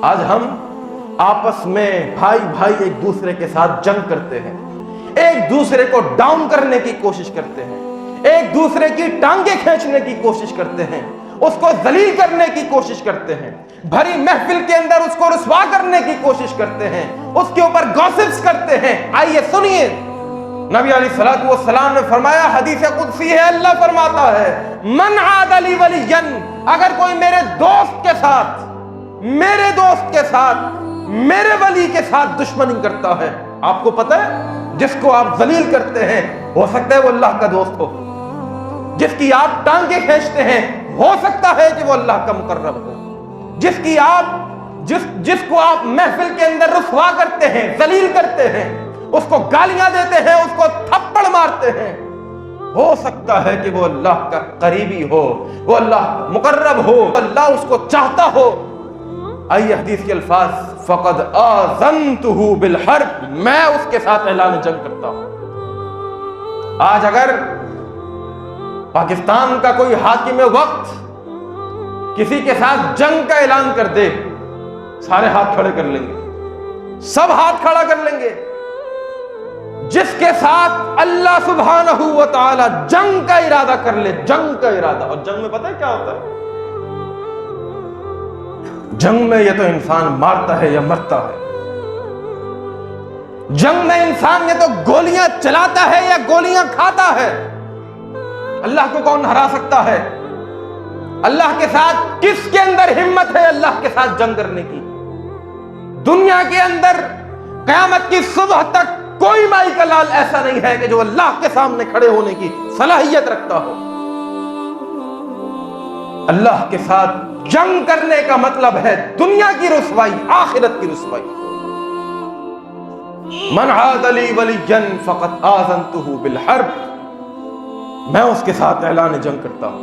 آج ہم آپس میں بھائی بھائی ایک دوسرے کے ساتھ جنگ کرتے ہیں، ایک دوسرے کو ڈاؤن کرنے کی کوشش کرتے ہیں، ایک دوسرے کی ٹانگیں کھینچنے کی کوشش کرتے ہیں، اس کو ذلیل کرنے کی کوشش کرتے ہیں، بھری محفل کے اندر اس کو رسوا کرنے کی کوشش کرتے ہیں، اس کے اوپر گوسپس کرتے ہیں۔ آئیے سنیے، نبی علیہ الصلوۃ والسلام نے فرمایا، حدیث قدسی ہے، اللہ فرماتا ہے من عاد لی ولیا، اگر کوئی میرے دوست کے ساتھ میرے ولی کے ساتھ دشمنی کرتا ہے، آپ کو پتہ ہے جس کو آپ ذلیل کرتے ہیں ہو سکتا ہے وہ اللہ کا دوست ہو، جس کی آپ ٹانگیں کھینچتے ہیں ہو سکتا ہے کہ وہ اللہ کا مقرب ہو، جس کو آپ محفل کے اندر رسوا کرتے ہیں، ذلیل کرتے ہیں، اس کو گالیاں دیتے ہیں، اس کو تھپڑ مارتے ہیں، ہو سکتا ہے کہ وہ اللہ کا قریبی ہو، وہ اللہ مقرب ہو، اللہ اس کو چاہتا ہو۔ آئیے حدیث کے الفاظ، فقد آذنتہ بالحرب، میں اس کے ساتھ اعلان جنگ کرتا ہوں۔ آج اگر پاکستان کا کوئی حاکم وقت کسی کے ساتھ جنگ کا اعلان کر دے، سارے ہاتھ کھڑے کر لیں گے، سب ہاتھ کھڑا کر لیں گے۔ جس کے ساتھ اللہ سبحانہ و تعالی جنگ کا ارادہ کر لے، جنگ کا ارادہ، اور جنگ میں پتہ ہے کیا ہوتا ہے؟ جنگ میں یہ تو انسان مارتا ہے یا مرتا ہے، جنگ میں انسان یہ تو گولیاں چلاتا ہے یا گولیاں کھاتا ہے۔ اللہ کو کون ہرا سکتا ہے؟ اللہ کے ساتھ کس کے اندر ہمت ہے اللہ کے ساتھ جنگ کرنے کی؟ دنیا کے اندر قیامت کی صبح تک کوئی مائی کا لال ایسا نہیں ہے کہ جو اللہ کے سامنے کھڑے ہونے کی صلاحیت رکھتا ہو۔ اللہ کے ساتھ جنگ کرنے کا مطلب ہے دنیا کی رسوائی، آخرت کی رسوائی۔ من عاد لی ولیا فقد آذنتہ بالحرب، میں اس کے ساتھ اعلان جنگ کرتا ہوں۔